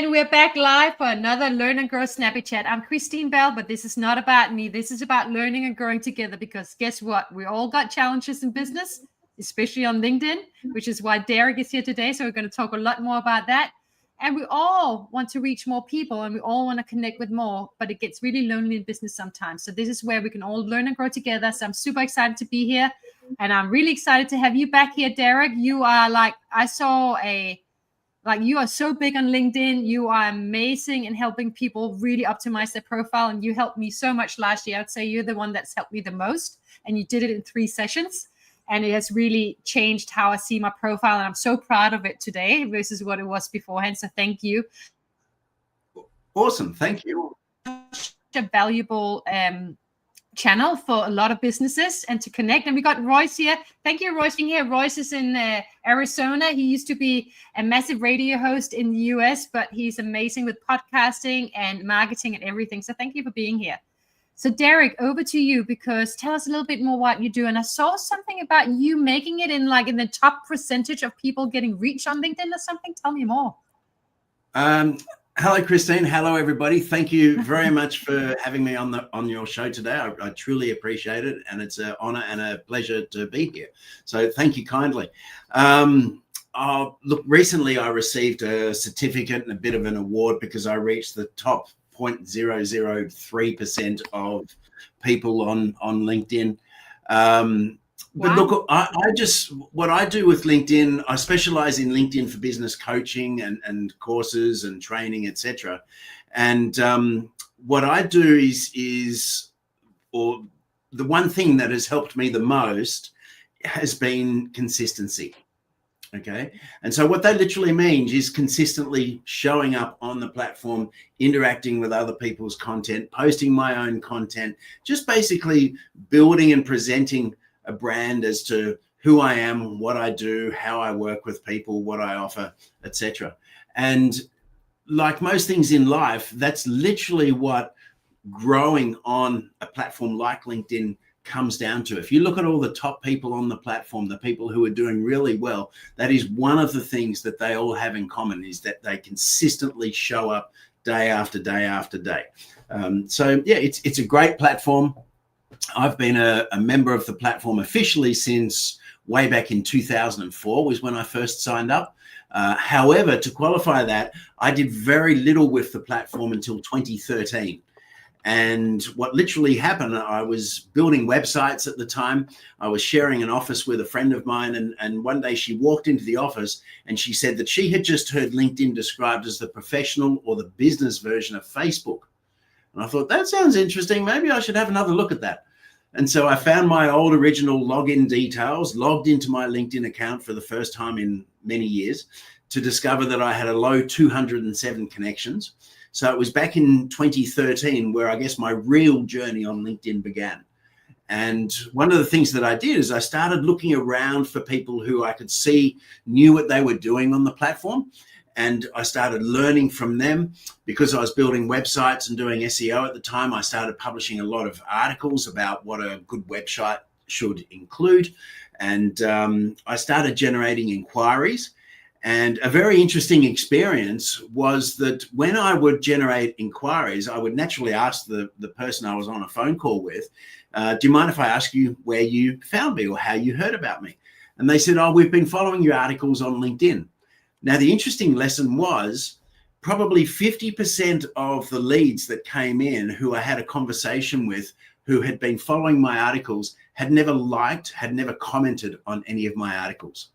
And we're back live for another Learn and Grow Snappy Chat. I'm Christine Bell, but this is not about me. This is about learning and growing together, because guess what? We all got challenges in business, especially on LinkedIn, which is why Derick is here today. So we're going to talk a lot more about that. And we all want to reach more people, and we all want to connect with more, but it gets really lonely in business sometimes. So this is where we can all learn and grow together. So I'm super excited to be here, and I'm really excited to have you back here, Derick. You are you are so big on LinkedIn. You are amazing in helping people really optimize their profile. And you helped me so much last year. I'd say you're the one that's helped me the most. And you did it in 3 sessions. And it has really changed how I see my profile. And I'm so proud of it today versus what it was beforehand. So thank you. Awesome. Thank you. Such a valuable channel for a lot of businesses and to connect. And we got Royce here. Thank you, Royce, being here. Royce is in Arizona. He used to be a massive radio host in the US, but he's amazing with podcasting and marketing and everything. So thank you for being here. So Derick, over to you, because tell us a little bit more what you do. And I saw something about you making it in the top percentage of people getting reach on LinkedIn or something. Tell me more. Hello, Christine. Hello, everybody. Thank you very much for having me on your show today. I truly appreciate it, and it's an honor and a pleasure to be here. So thank you kindly. Look, recently I received a certificate and a bit of an award because I reached the top 0.003% of people on LinkedIn. But look, what I do with LinkedIn, I specialize in LinkedIn for business coaching and courses and training, etc. And what I do or the one thing that has helped me the most has been consistency. Okay. And so what that literally means is consistently showing up on the platform, interacting with other people's content, posting my own content, just basically building and presenting a brand as to who I am, what I do, how I work with people, what I offer, etc. And like most things in life, that's literally what growing on a platform like LinkedIn comes down to. If you look at all the top people on the platform, the people who are doing really well, that is one of the things that they all have in common, is that they consistently show up day after day after day. So yeah, it's a great platform. I've been a member of the platform officially since way back in 2004 was when I first signed up. However, to qualify that, I did very little with the platform until 2013. And what literally happened, I was building websites at the time. I was sharing an office with a friend of mine. And one day she walked into the office and she said that she had just heard LinkedIn described as the professional or the business version of Facebook. And I thought, that sounds interesting. Maybe I should have another look at that. And so I found my old original login details, logged into my LinkedIn account for the first time in many years to discover that I had a low 207 connections. So it was back in 2013 where I guess my real journey on LinkedIn began. And one of the things that I did is I started looking around for people who I could see knew what they were doing on the platform. And I started learning from them because I was building websites and doing SEO at the time. I started publishing a lot of articles about what a good website should include. And I started generating inquiries. And a very interesting experience was that when I would generate inquiries, I would naturally ask the person I was on a phone call with, do you mind if I ask you where you found me or how you heard about me? And they said, oh, we've been following your articles on LinkedIn. Now, the interesting lesson was probably 50% of the leads that came in who I had a conversation with, who had been following my articles, had never liked, had never commented on any of my articles.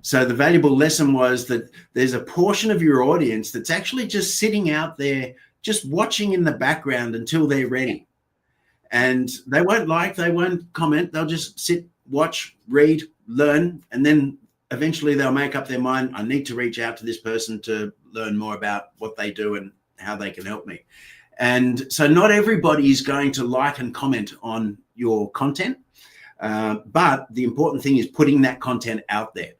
So the valuable lesson was that there's a portion of your audience that's actually just sitting out there, just watching in the background until they're ready. And they won't like, they won't comment, they'll just sit, watch, read, learn, and then eventually they'll make up their mind, I need to reach out to this person to learn more about what they do and how they can help me. And so not everybody is going to like and comment on your content, but the important thing is putting that content out there.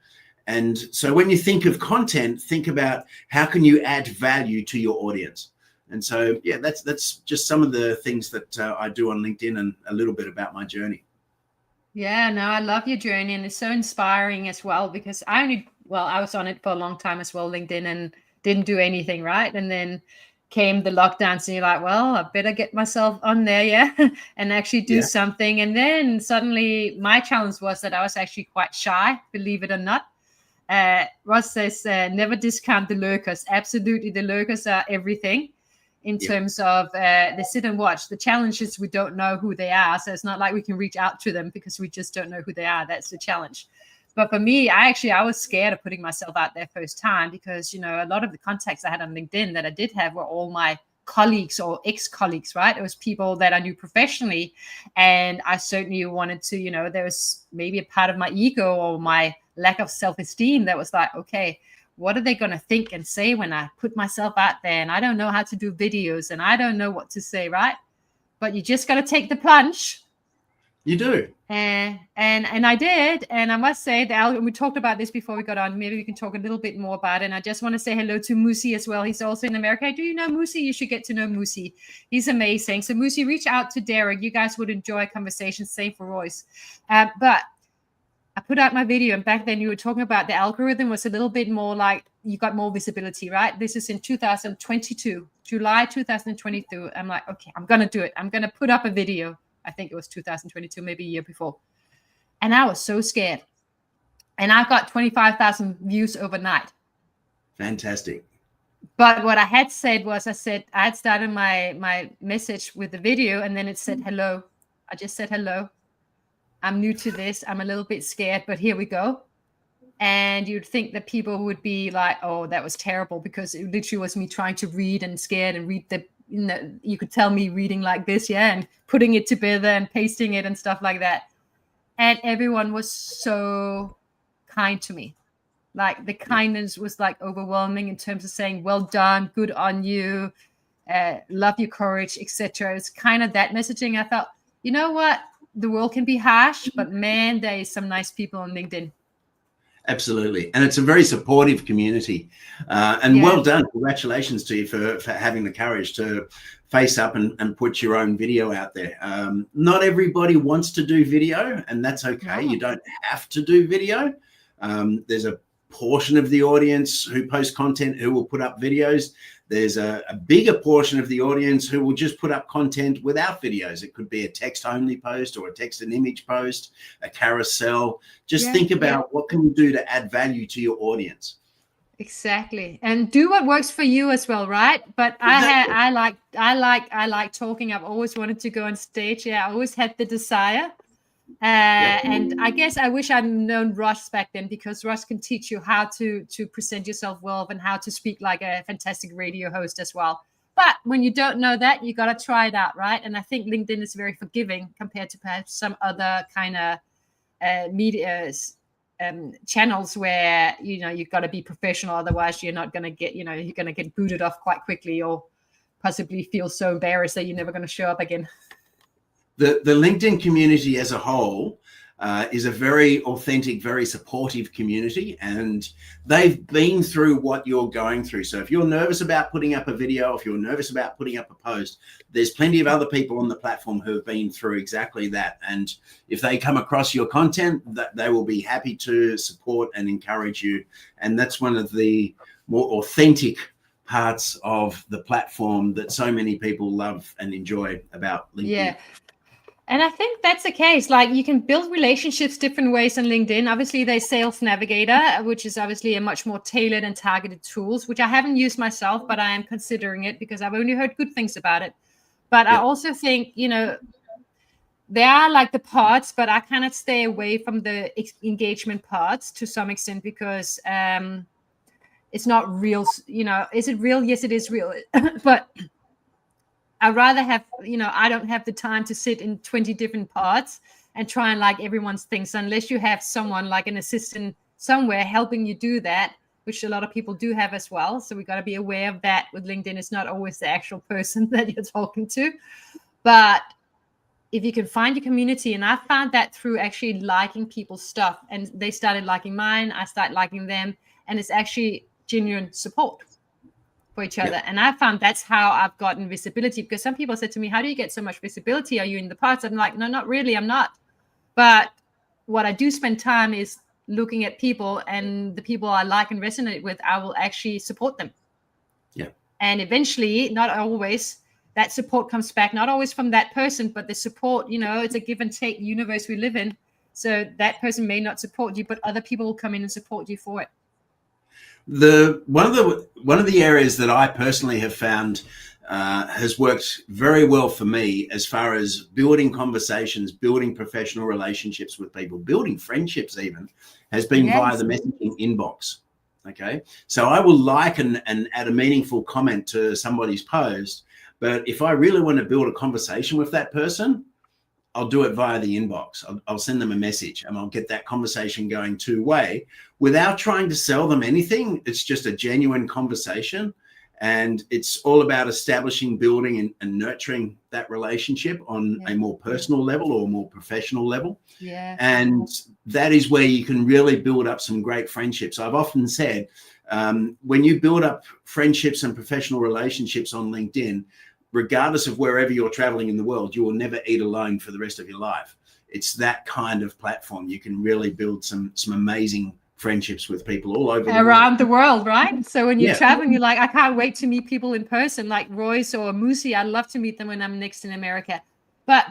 And so when you think of content, think about how can you add value to your audience. And so, yeah, that's just some of the things that I do on LinkedIn and a little bit about my journey. Yeah, no, I love your journey, and it's so inspiring as well, because I was on it for a long time as well, LinkedIn, and didn't do anything, right? And then came the lockdowns, and you're like, well, I better get myself on there, yeah, and actually do something. And then suddenly my challenge was that I was actually quite shy, believe it or not. Ross says, never discount the lurkers. Absolutely, the lurkers are everything in terms of they sit and watch. The challenge is we don't know who they are, so it's not like we can reach out to them because we just don't know who they are. That's the challenge. But for me, I was scared of putting myself out there first time because, you know, a lot of the contacts I had on LinkedIn that I did have were all my colleagues or ex-colleagues, right? It was people that I knew professionally. And I certainly wanted to, you know, there was maybe a part of my ego or my lack of self-esteem that was like, okay, what are they going to think and say when I put myself out there? And I don't know how to do videos and I don't know what to say, right? But you just got to take the plunge. You do. And I did. And I must say that we talked about this before we got on. Maybe we can talk a little bit more about it. And I just want to say hello to Musi as well. He's also in America. Do you know Musi? You should get to know Musi. He's amazing. So Musi, reach out to Derick. You guys would enjoy a conversation. Same for Royce. But I put out my video, and back then you were talking about the algorithm was a little bit more like you got more visibility, right? This is in 2022, July 2022. I'm like, okay, I'm going to do it. I'm going to put up a video. I think it was 2022, maybe a year before. And I was so scared. And I got 25,000 views overnight. Fantastic. But what I had said was, I had started my message with the video, and then it said, hello. I just said, hello. I'm new to this. I'm a little bit scared, but here we go. And you'd think that people would be like, oh, that was terrible, because it literally was me trying to read and scared and read the, you know, you could tell me reading like this, yeah, and putting it together and pasting it and stuff like that. And everyone was so kind to me. Like the kindness was like overwhelming in terms of saying, well done, good on you, love your courage, etc. It's kind of that messaging. I thought, you know what? The world can be harsh, but man, there is some nice people on LinkedIn. Absolutely. And it's a very supportive community. And well done. Congratulations to you for having the courage to face up and put your own video out there. Not everybody wants to do video, and that's okay. You don't have to do video. There's a portion of the audience who post content who will put up videos. There's a bigger portion of the audience who will just put up content without videos. It could be a text-only post or a text and image post, a carousel. Just think about what can you do to add value to your audience. Exactly. And do what works for you as well, right? But I like talking. I've always wanted to go on stage. Yeah, I always had the desire. And I guess I wish I'd known Ross back then, because Ross can teach you how to present yourself well and how to speak like a fantastic radio host as well. But when you don't know that, you got to try it out, right? And I think LinkedIn is very forgiving compared to perhaps some other kind of media channels where, you know, you've got to be professional. Otherwise, you're not going to get, you know, you're going to get booted off quite quickly, or possibly feel so embarrassed that you're never going to show up again. The LinkedIn community as a whole is a very authentic, very supportive community, and they've been through what you're going through. So if you're nervous about putting up a video, if you're nervous about putting up a post, there's plenty of other people on the platform who have been through exactly that. And if they come across your content, that they will be happy to support and encourage you. And that's one of the more authentic parts of the platform that so many people love and enjoy about LinkedIn. Yeah. And I think that's the case. Like, you can build relationships different ways on LinkedIn. Obviously, there's Sales Navigator, which is obviously a much more tailored and targeted tools, which I haven't used myself, but I am considering it because I've only heard good things about it. But I also think, you know, there are like the pods, but I kind of stay away from the engagement pods to some extent, because it's not real. You know, is it real? Yes, it is real. But I'd rather have, you know, I don't have the time to sit in 20 different pods and try and like everyone's things, unless you have someone like an assistant somewhere helping you do that, which a lot of people do have as well. So we got to be aware of that with LinkedIn. It's not always the actual person that you're talking to. But if you can find your community, and I found that through actually liking people's stuff, and they started liking mine, I started liking them, and it's actually genuine support for each other. And I found that's how I've gotten visibility, because some people said to me, how do you get so much visibility? Are you in the pods? I'm like, no, not really. I'm not. But what I do spend time is looking at people, and the people I like and resonate with, I will actually support them. And eventually, not always, that support comes back, not always from that person, but the support, it's a give and take universe we live in. So that person may not support you, but other people will come in and support you for it. One of the areas that I personally have found has worked very well for me as far as building conversations, building professional relationships with people, building friendships even, has been via the messaging inbox. Okay, so I will like and add a meaningful comment to somebody's post, but if I really want to build a conversation with that person, I'll do it via the inbox. I'll send them a message and I'll get that conversation going two-way without trying to sell them anything. It's just a genuine conversation, and it's all about establishing, building and nurturing that relationship on a more personal level or more professional level. Yeah. And that is where you can really build up some great friendships. I've often said, when you build up friendships and professional relationships on LinkedIn, regardless of wherever you're traveling in the world, you will never eat alone for the rest of your life. It's that kind of platform. You can really build some amazing friendships with people all over around the world, right? So when you're traveling, you're like, I can't wait to meet people in person, like Royce or Musi. I'd love to meet them when I'm next in America. But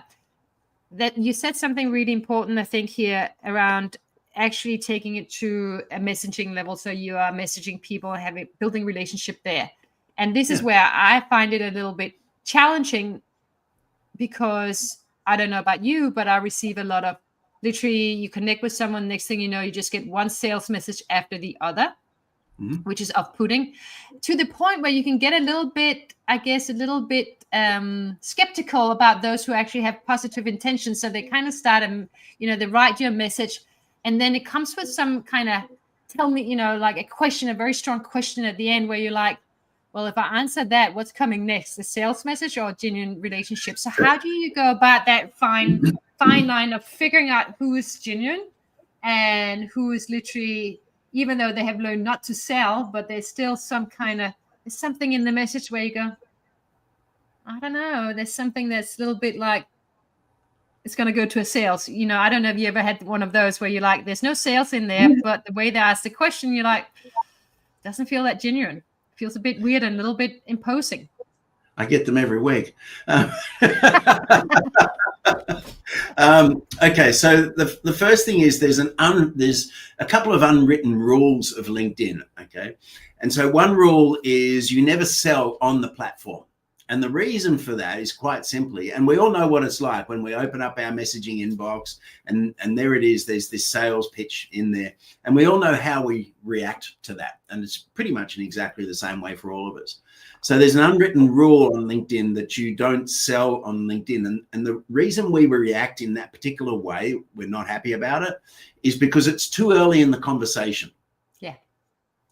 that you said something really important, I think, here around actually taking it to a messaging level. So you are messaging people and building relationship there. And this is where I find it a little bit challenging, because I don't know about you, but I receive a lot of, literally, you connect with someone, next thing you know, you just get one sales message after the other, which is off-putting, to the point where you can get a little bit, I guess, skeptical about those who actually have positive intentions. So they kind of start, they write you a message, and then it comes with some kind of, tell me, like a question, a very strong question at the end, where you're like, well, if I answer that, what's coming next? A sales message or a genuine relationship? So how do you go about that fine line of figuring out who is genuine and who is literally, even though they have learned not to sell, but there's still there's something in the message where you go, I don't know, there's something that's a little bit like, it's going to go to a sales. I don't know if you ever had one of those where you're like, there's no sales in there, but the way they ask the question, you're like, doesn't feel that genuine. Feels a bit weird and a little bit imposing. I get them every week. Okay, so the first thing is there's a couple of unwritten rules of LinkedIn. Okay, and so one rule is you never sell on the platform. And the reason for that is quite simply, and we all know what it's like when we open up our messaging inbox and there it is, there's this sales pitch in there. And we all know how we react to that. And it's pretty much in exactly the same way for all of us. So there's an unwritten rule on LinkedIn that you don't sell on LinkedIn. And the reason we react in that particular way, we're not happy about it, is because it's too early in the conversation. Yeah.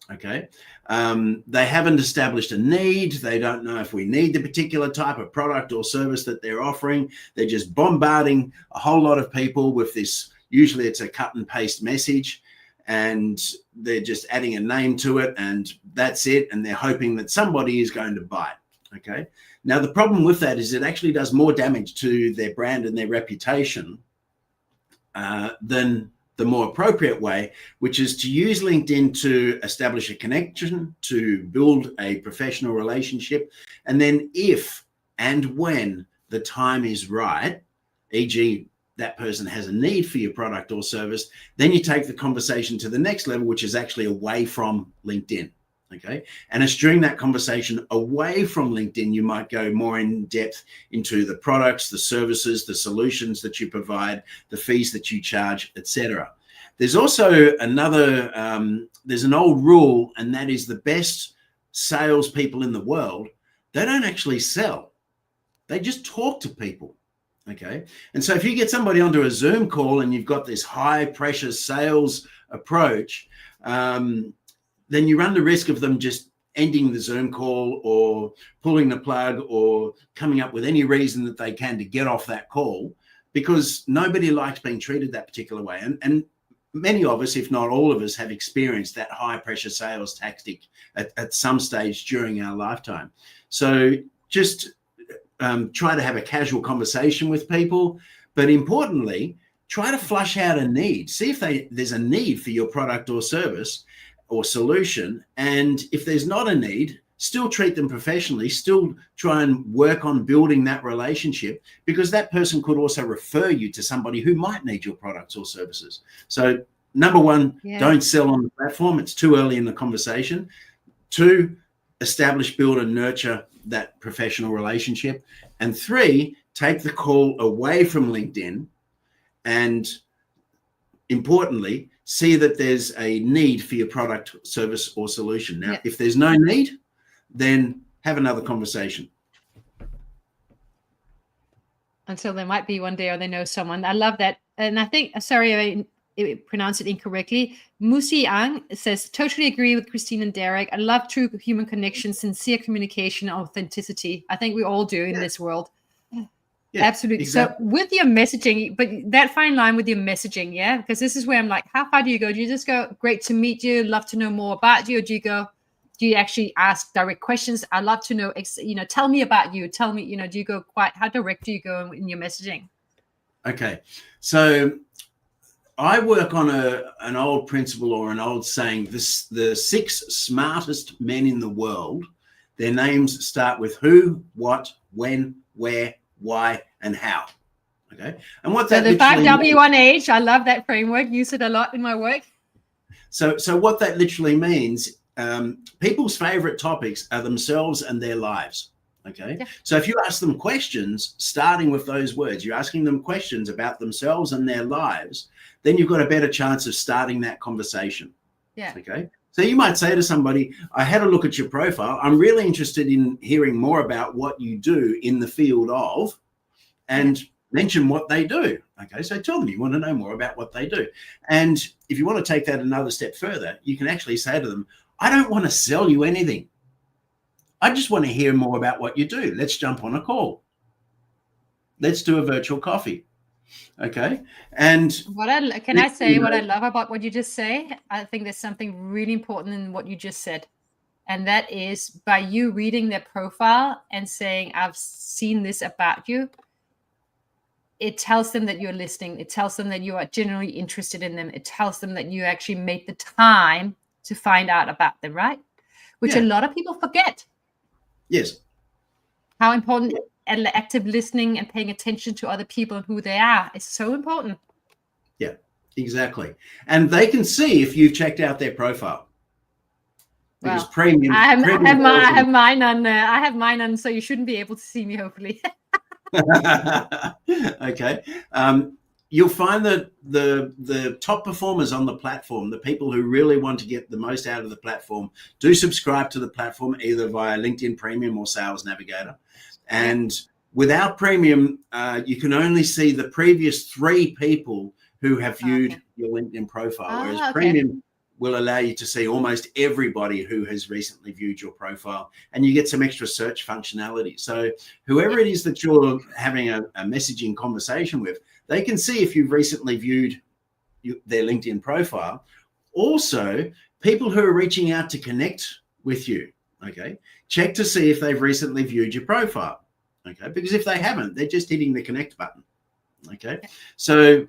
Okay. They haven't established a need. They don't know if we need the particular type of product or service that they're offering. They're just bombarding a whole lot of people with this. Usually it's a cut and paste message, and they're just adding a name to it, and that's it. And they're hoping that somebody is going to buy it. Okay. Now, the problem with that is it actually does more damage to their brand and their reputation than the more appropriate way, which is to use LinkedIn to establish a connection, to build a professional relationship. And then if and when the time is right, e.g., that person has a need for your product or service, then you take the conversation to the next level, which is actually away from LinkedIn. Okay. And it's during that conversation away from LinkedIn, you might go more in depth into the products, the services, the solutions that you provide, the fees that you charge, etc. There's also there's an old rule, and that is the best salespeople in the world, they don't actually sell. They just talk to people. Okay. And so if you get somebody onto a Zoom call and you've got this high pressure sales approach, then you run the risk of them just ending the Zoom call or pulling the plug or coming up with any reason that they can to get off that call, because nobody likes being treated that particular way. And many of us, if not all of us, have experienced that high pressure sales tactic at some stage during our lifetime. So just try to have a casual conversation with people, but importantly, try to flush out a need. See if there's a need for your product or service or solution. And if there's not a need, still treat them professionally, still try and work on building that relationship, because that person could also refer you to somebody who might need your products or services. So number one, don't sell on the platform. It's too early in the conversation. 2, establish, build, and nurture that professional relationship. And 3, take the call away from LinkedIn and, importantly, see that there's a need for your product, service, or solution. Now, if there's no need, then have another conversation. Until there might be one day, or they know someone. I love that. And I think, sorry, I pronounced it incorrectly. Musi Ang says, totally agree with Christine and Derick. I love true human connection, sincere communication, authenticity. I think we all do in this world. Yeah, absolutely. Exactly. So with your messaging, but that fine line with your messaging, because this is where I'm like, how far do you go? Do you just go, great to meet you, love to know more about you? Or do you actually ask direct questions? I'd love to know, tell me about you. Tell me, do you go how direct do you go in your messaging? Okay. So I work on an old principle or an old saying, the 6 smartest men in the world, their names start with who, what, when, where, why, and how. Okay. And what that the 5W1H, I love that framework. Use it a lot in my work. So what that literally means, people's favorite topics are themselves and their lives. Okay. Yeah. So if you ask them questions, starting with those words, you're asking them questions about themselves and their lives, then you've got a better chance of starting that conversation. Yeah. Okay. So you might say to somebody, I had a look at your profile. I'm really interested in hearing more about what you do in the field of, and mention what they do. Okay. So tell them you want to know more about what they do. And if you want to take that another step further, you can actually say to them, I don't want to sell you anything. I just want to hear more about what you do. Let's jump on a call. Let's do a virtual coffee. Okay. And what I love about what you just say, I think there's something really important in what you just said. And that is, by you reading their profile and saying, I've seen this about you, it tells them that you're listening. It tells them that you are genuinely interested in them. It tells them that you actually made the time to find out about them, right? Which a lot of people forget. Yes. How important active listening and paying attention to other people and who they are is so important. Yeah, exactly. And they can see if you've checked out their profile. Because premium. I have mine on, so you shouldn't be able to see me, hopefully. Okay. You'll find that the top performers on the platform, the people who really want to get the most out of the platform, do subscribe to the platform either via LinkedIn Premium or Sales Navigator. And without Premium, you can only see the previous 3 people who have viewed your LinkedIn profile, whereas Premium will allow you to see almost everybody who has recently viewed your profile, and you get some extra search functionality. So whoever it is that you're having a messaging conversation with, they can see if you've recently viewed their LinkedIn profile. Also, people who are reaching out to connect with you, okay, check to see if they've recently viewed your profile, okay, because if they haven't, they're just hitting the connect button, okay. So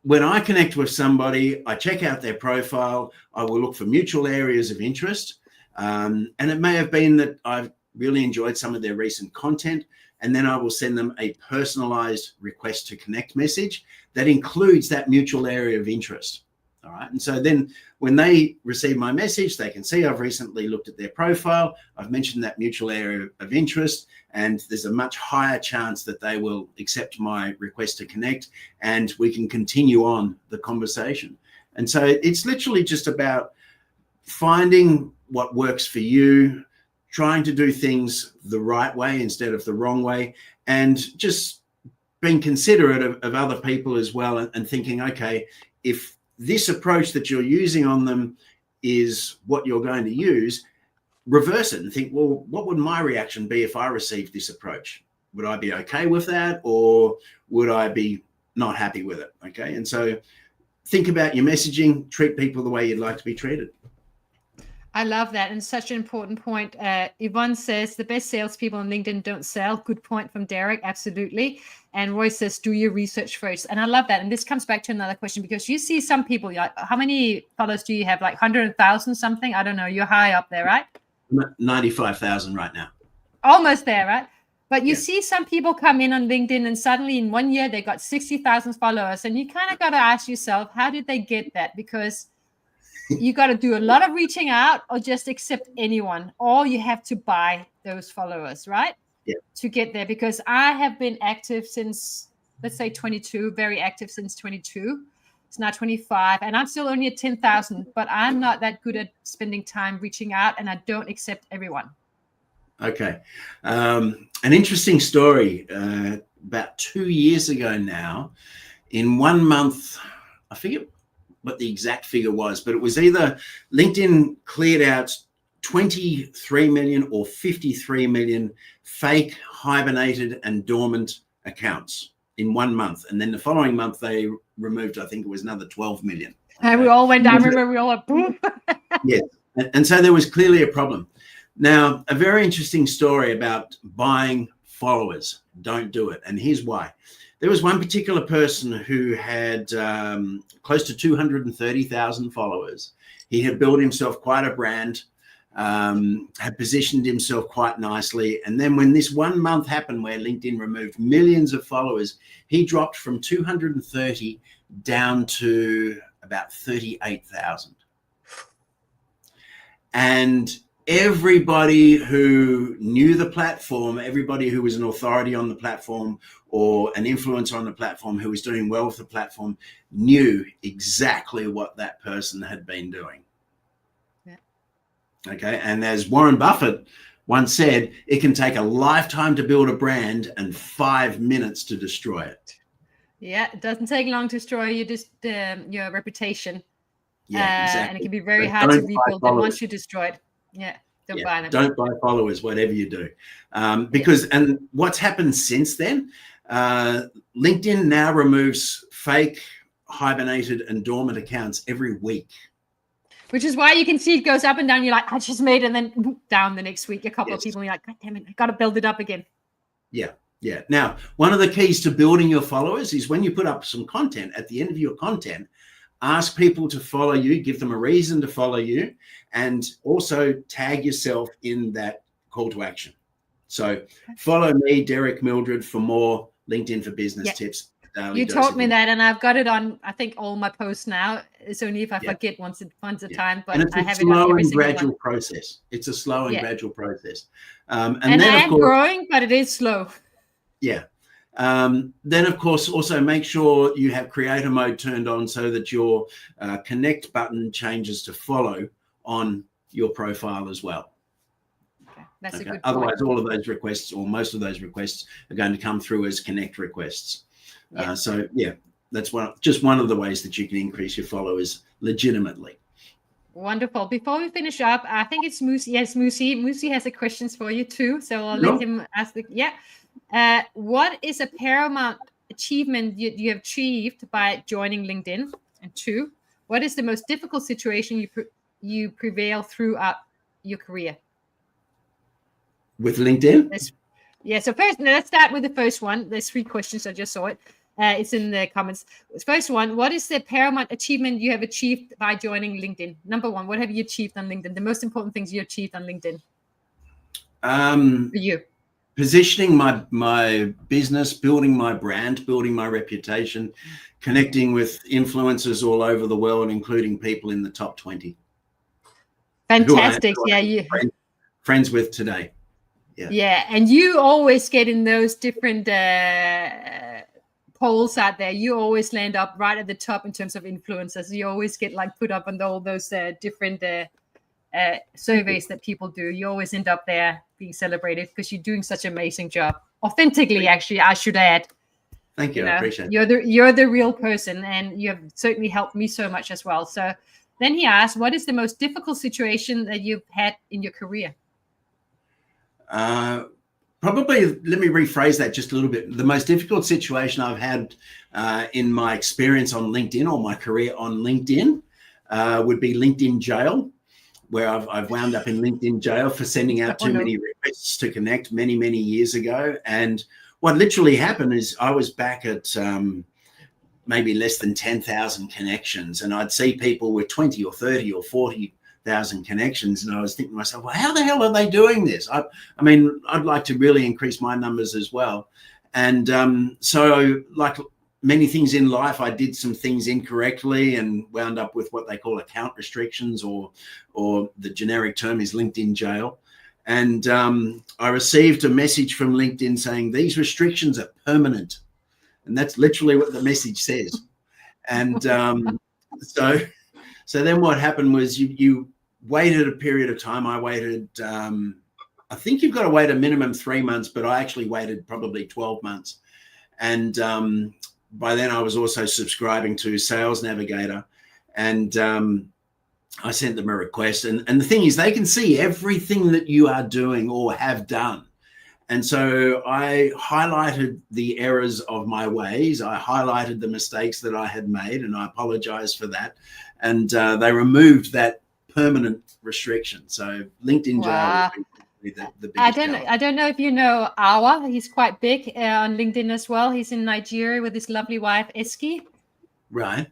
when I connect with somebody, I check out their profile. I will look for mutual areas of interest. And it may have been that I've really enjoyed some of their recent content. And then I will send them a personalized request to connect message that includes that mutual area of interest. All right. And so then when they receive my message, they can see I've recently looked at their profile. I've mentioned that mutual area of interest, and there's a much higher chance that they will accept my request to connect, and we can continue on the conversation. And so it's literally just about finding what works for you, trying to do things the right way instead of the wrong way, and just being considerate of other people as well, and thinking, okay, if this approach that you're using on them is what you're going to use, reverse it and think, well, what would my reaction be if I received this approach? Would I be okay with that, or would I be not happy with it? Okay. And so think about your messaging, treat people the way you'd like to be treated. I love that. And such an important point. Yvonne says the best salespeople on LinkedIn don't sell. Good point from Derick. Absolutely. And Roy says, do your research first. And I love that. And this comes back to another question, because you see some people, how many followers do you have? Like 100,000 something? I don't know. You're high up there, right? 95,000 right now. Almost there, right? But you Yeah. see some people come in on LinkedIn and suddenly in 1 year, they got 60,000 followers. And you kind of got to ask yourself, how did they get that? Because you got to do a lot of reaching out or just accept anyone, or you have to buy those followers, right? Yeah. To get there. Because I have been active since, let's say 22, very active since 22. It's now 25 and I'm still only at 10,000, but I'm not that good at spending time reaching out and I don't accept everyone. Okay. An interesting story. About 2 years ago now, in 1 month, I forget what the exact figure was, but it was either LinkedIn cleared out 23 million or 53 million fake, hibernated and dormant accounts in 1 month. And then the following month, they removed, I think it was another 12 million. And we all went down. I remember we all went, boom. Yes. And so there was clearly a problem. Now, a very interesting story about buying followers. Don't do it. And here's why. There was one particular person who had close to 230,000 followers. He had built himself quite a brand, had positioned himself quite nicely. And then when this 1 month happened where LinkedIn removed millions of followers, he dropped from 230 down to about 38,000. And everybody who knew the platform, everybody who was an authority on the platform or an influencer on the platform who was doing well with the platform knew exactly what that person had been doing. Yeah. Okay. And as Warren Buffett once said, it can take a lifetime to build a brand and 5 minutes to destroy it. Yeah. It doesn't take long to destroy your reputation. Yeah, exactly. And it can be very hard to rebuild it once you destroy it. Yeah. Don't buy them. Don't buy followers, whatever you do. Because, and what's happened since then, LinkedIn now removes fake, hibernated and dormant accounts every week. Which is why you can see it goes up and down. You're like, I just made it, and then down the next week, a couple of people, and you're like, God damn it, I got to build it up again. Yeah. Yeah. Now, one of the keys to building your followers is when you put up some content, at the end of your content, ask people to follow you, give them a reason to follow you, and also tag yourself in that call to action. So follow me, Derick, Mildred, for more LinkedIn for Business tips. You taught me that, and I've got it on, I think, all my posts now. It's only if I forget once a time, but and it's I have it on every single gradual one. process. It's a slow and gradual process. And then, I am growing, but it is slow. Yeah. Then, of course, also make sure you have creator mode turned on so that your connect button changes to follow on your profile as well. Okay. That's a good point. Otherwise, all of those requests or most of those requests are going to come through as connect requests. So, yeah, that's just one of the ways that you can increase your followers legitimately. Wonderful. Before we finish up, I think it's Moosey. Yes, Moosey. Moosey has a questions for you too. So I'll let him ask what is a paramount achievement you have achieved by joining LinkedIn? And 2, what is the most difficult situation you prevail throughout your career? With LinkedIn? So first, let's start with the first one. There's 3 questions. I just saw it. It's in the comments. First one, what is the paramount achievement you have achieved by joining LinkedIn? Number 1, what have you achieved on LinkedIn? The most important things you achieved on LinkedIn for you? Positioning my business, building my brand, building my reputation, connecting with influencers all over the world, including people in the top 20. Fantastic. Friends with today. Yeah. And you always get in those different polls out there. You always land up right at the top in terms of influencers. You always get put up on all those different surveys that people do. You always end up there being celebrated because you're doing such an amazing job. Authentically, actually, I should add. Thank you. I appreciate it. You're the real person, and you have certainly helped me so much as well. So then he asked, what is the most difficult situation that you've had in your career? Probably, let me rephrase that just a little bit. The most difficult situation I've had in my experience on LinkedIn or my career on LinkedIn would be LinkedIn jail, where I've wound up in LinkedIn jail for sending out too many requests to connect many, many years ago. And what literally happened is I was back at maybe less than 10,000 connections, and I'd see people with 20 or 30 or 40 thousand connections, and I was thinking to myself, well, how the hell are they doing this? I mean, I'd like to really increase my numbers as well. And so like many things in life, I did some things incorrectly and wound up with what they call account restrictions, or the generic term is LinkedIn jail. And I received a message from LinkedIn saying these restrictions are permanent. And that's literally what the message says. And so then what happened was you waited a period of time. I waited, I think you've got to wait a minimum 3 months, but I actually waited probably 12 months. And by then I was also subscribing to Sales Navigator, and I sent them a request. And the thing is, they can see everything that you are doing or have done. And so I highlighted the errors of my ways. I highlighted the mistakes that I had made, and I apologize for that. And they removed that permanent restriction. So LinkedIn jail is the biggest jail. I don't know if you know Awa. He's quite big on LinkedIn as well. He's in Nigeria with his lovely wife, Eski. Right.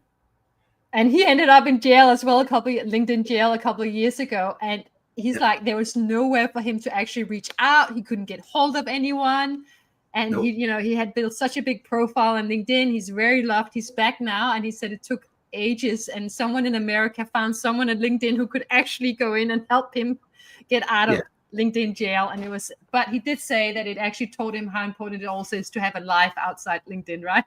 And he ended up in jail as well, LinkedIn jail a couple of years ago. And he's like, there was nowhere for him to actually reach out. He couldn't get hold of anyone. And he had built such a big profile on LinkedIn. He's very loved. He's back now. And he said it took ages. And someone in America found someone at LinkedIn who could actually go in and help him get out of LinkedIn jail. And but he did say that it actually told him how important it also is to have a life outside LinkedIn, right?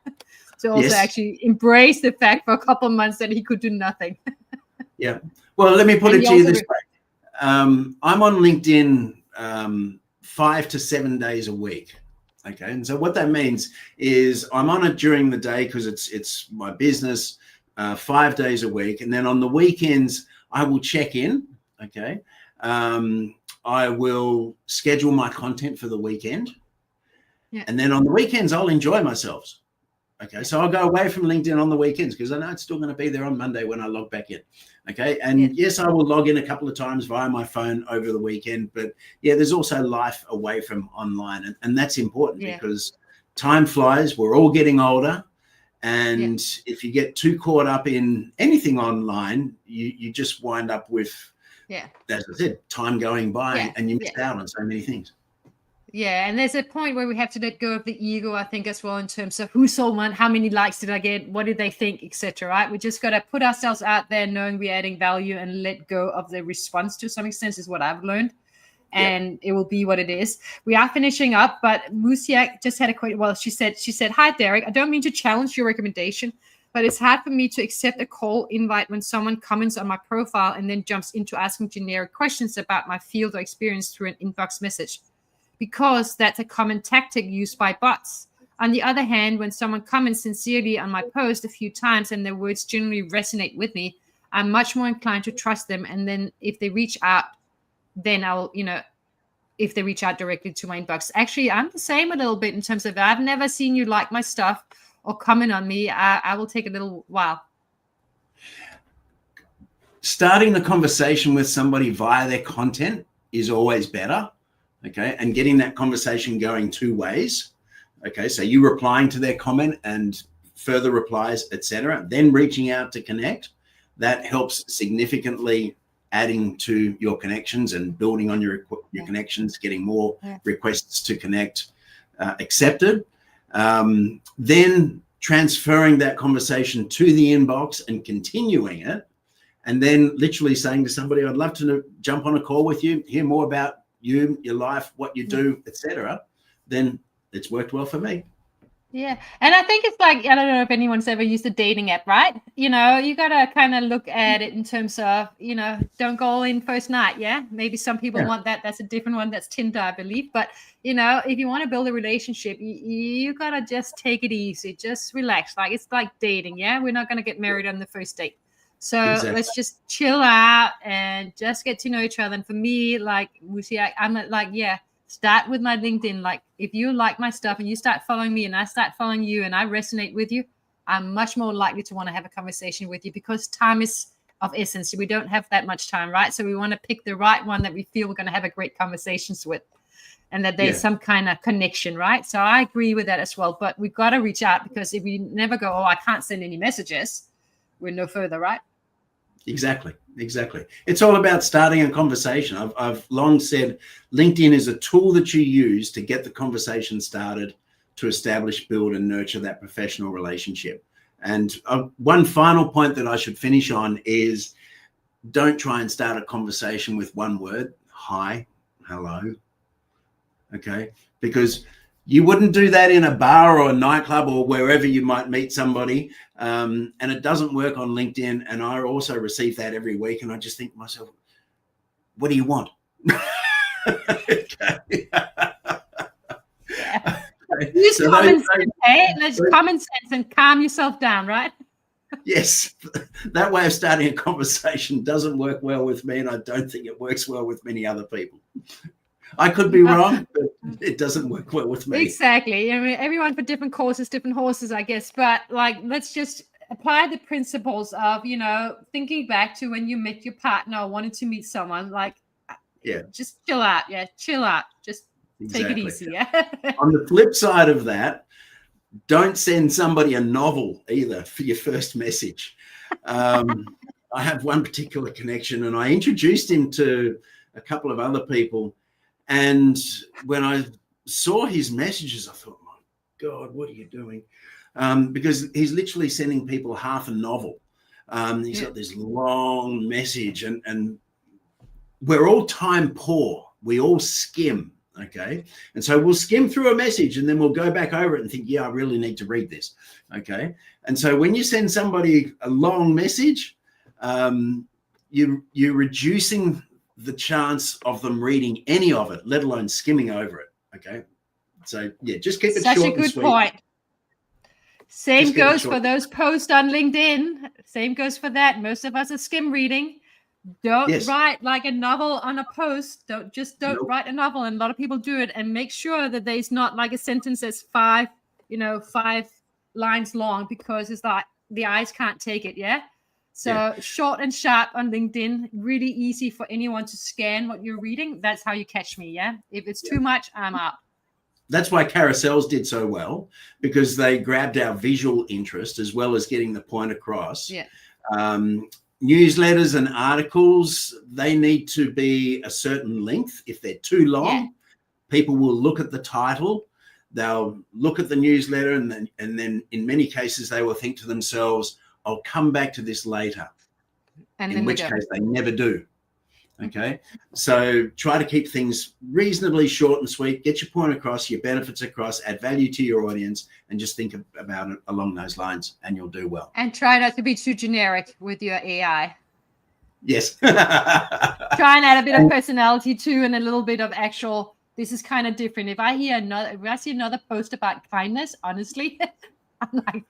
To also actually embrace the fact for a couple of months that he could do nothing. Yeah. Well, let me put it to you this way. I'm on LinkedIn 5 to 7 days a week. Okay. And so what that means is I'm on it during the day because it's my business, 5 days a week. And then on the weekends, I will check in. Okay. I will schedule my content for the weekend. Yeah. And then on the weekends, I'll enjoy myself. Okay. So I'll go away from LinkedIn on the weekends because I know it's still going to be there on Monday when I log back in. Okay. And yes, I will log in a couple of times via my phone over the weekend, but there's also life away from online. And that's important because time flies. We're all getting older. And if you get too caught up in anything online, you just wind up with, as I said, time going by and you miss out on so many things. Yeah, and there's a point where we have to let go of the ego, I think, as well, in terms of who saw one, how many likes did I get, what did they think, etc. Right? We just got to put ourselves out there, knowing we're adding value, and let go of the response to some extent is what I've learned. And it will be what it is. We are finishing up, but Musiak just had a question. Well, she said, "Hi, Derick. I don't mean to challenge your recommendation, but it's hard for me to accept a call invite when someone comments on my profile and then jumps into asking generic questions about my field or experience through an inbox message, because that's a common tactic used by bots. On the other hand, when someone comments sincerely on my post a few times and their words generally resonate with me, I'm much more inclined to trust them. And then if they reach out, then I'll, if they reach out directly to my inbox. Actually, I'm the same a little bit in terms of I've never seen you like my stuff or comment on me. I will take a little while. Starting the conversation with somebody via their content is always better. Okay. And getting that conversation going two ways. Okay. So you replying to their comment and further replies, etc. Then reaching out to connect. That helps significantly, adding to your connections and building on your connections, getting more requests to connect accepted. Then transferring that conversation to the inbox and continuing it. And then literally saying to somebody, I'd love to jump on a call with you, hear more about you, your life, what you do, etc. Then it's worked well for me. Yeah. And I think it's like, I don't know if anyone's ever used a dating app, right? You got to kind of look at it in terms of, don't go all in first night. Yeah. Maybe some people want that. That's a different one. That's Tinder, I believe. But, if you want to build a relationship, you got to just take it easy. Just relax. Like, it's like dating. Yeah. We're not going to get married on the first date. So let's just chill out and just get to know each other. And for me, like, I'm like, start with my LinkedIn. Like, if you like my stuff and you start following me and I start following you and I resonate with you, I'm much more likely to want to have a conversation with you, because time is of essence. We don't have that much time, right? So we want to pick the right one that we feel we're going to have a great conversations with, and that there's some kind of connection, right? So I agree with that as well. But we've got to reach out, because if we never go, I can't send any messages, we're no further, right? Exactly. It's all about starting a conversation. I've long said LinkedIn is a tool that you use to get the conversation started, to establish, build, and nurture that professional relationship. And one final point that I should finish on is, don't try and start a conversation with one word, hi, hello, okay? Because you wouldn't do that in a bar or a nightclub or wherever you might meet somebody. And it doesn't work on LinkedIn. And I also receive that every week. And I just think to myself, what do you want? Okay. Yeah. Use common sense, hey? Let's common sense and calm yourself down, right? Yes, that way of starting a conversation doesn't work well with me, and I don't think it works well with many other people. I could be wrong, but it doesn't work well with me. Exactly. I mean, everyone for different courses, different horses, I guess. But like, let's just apply the principles of, thinking back to when you met your partner or wanted to meet someone. Like, just chill out. Yeah, chill out. Just take it easy. Yeah. On the flip side of that, don't send somebody a novel either for your first message. I have one particular connection, and I introduced him to a couple of other people. And when I saw his messages, I thought, my God, what are you doing? Because he's literally sending people half a novel. He's got this long message, and we're all time poor. We all skim. Okay. And so we'll skim through a message and then we'll go back over it and think, yeah, I really need to read this. Okay. And so when you send somebody a long message, you're reducing the chance of them reading any of it, let alone skimming over it. Okay. So yeah, just keep it short and sweet. Such a good point. Same goes for those posts on LinkedIn. Same goes for that. Most of us are skim reading. Don't write like a novel on a post. Don't write a novel. And a lot of people do it, and make sure that there's not like a sentence that's 5 lines long, because it's like the eyes can't take it. Yeah. So short and sharp on LinkedIn, really easy for anyone to scan what you're reading. That's how you catch me. Yeah. If it's too much, I'm out. That's why carousels did so well, because they grabbed our visual interest as well as getting the point across. Yeah. Newsletters and articles, they need to be a certain length. If they're too long, people will look at the title, they'll look at the newsletter, and then in many cases they will think to themselves, I'll come back to this later. And in which case they never do. Okay. So try to keep things reasonably short and sweet, get your point across, your benefits across, add value to your audience, and just think about it along those lines, and you'll do well. And try not to be too generic with your AI. Yes. Try and add a bit of personality too, and a little bit of actual, this is kind of different. If I see another post about kindness, honestly, I'm like,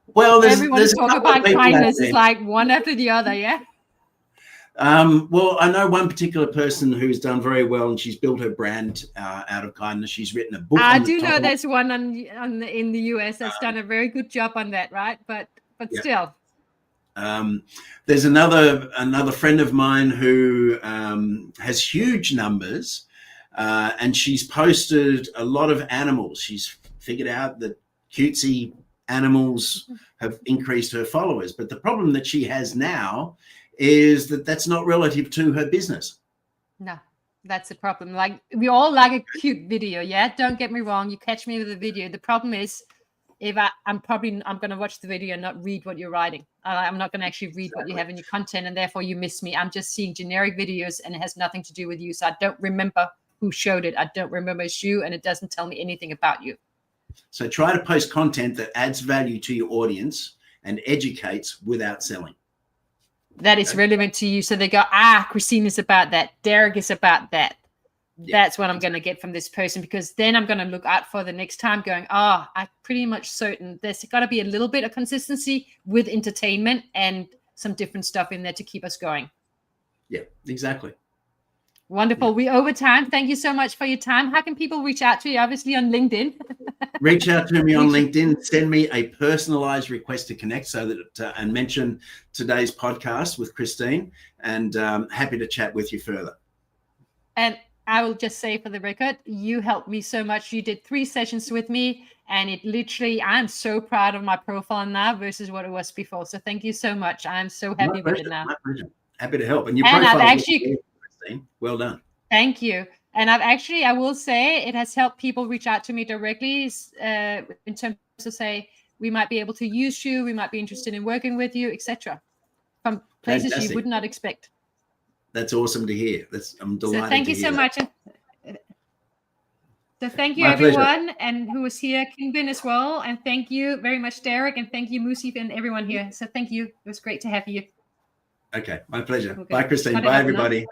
well, everyone talk about kindness is like one after the other. Yeah. Well, I know one particular person who's done very well, and she's built her brand out of kindness. She's written a book. I do know there's one in the US that's done a very good job on that, right? But still. There's another friend of mine who has huge numbers, and she's posted a lot of animals. She's figured out that cutesy animals have increased her followers. But the problem that she has now is that that's not relative to her business. No, that's the problem. Like, we all like a cute video. Yeah. Don't get me wrong. You catch me with a video. The problem is, if I'm going to watch the video and not read what you're writing. I'm not going to actually read what you have in your content, and therefore you miss me. I'm just seeing generic videos, and it has nothing to do with you. So I don't remember who showed it. I don't remember it's you, and it doesn't tell me anything about you. So try to post content that adds value to your audience and educates without selling. That is relevant to you. So they go, Christine is about that. Derick is about that. Yeah, that's what I'm going to get from this person, because then I'm going to look out for the next time going, I'm pretty much certain there's got to be a little bit of consistency with entertainment and some different stuff in there to keep us going. Yeah, exactly. Wonderful. We're over time. Thank you so much for your time. How can people reach out to you? Obviously on LinkedIn. Reach out to me on LinkedIn. Send me a personalized request to connect and mention today's podcast with Christine, and happy to chat with you further. And I will just say for the record, you helped me so much. You did 3 sessions with me, and it literally, I'm so proud of my profile now versus what it was before. So thank you so much. I'm so happy with it now. My pleasure. Happy to help. And your And I've profile, actually, well done. Thank you. And I will say it has helped people reach out to me directly in terms of say, we might be able to use you, we might be interested in working with you, etc. From places you would not expect. That's awesome to hear. I'm delighted. So thank you so much. So thank you, My everyone, pleasure. and who was here, Kingbin as well. And thank you very much, Derick, and thank you, Musi, and everyone here. So thank you. It was great to have you. Okay, my pleasure. Bye, Christine. Bye, everybody.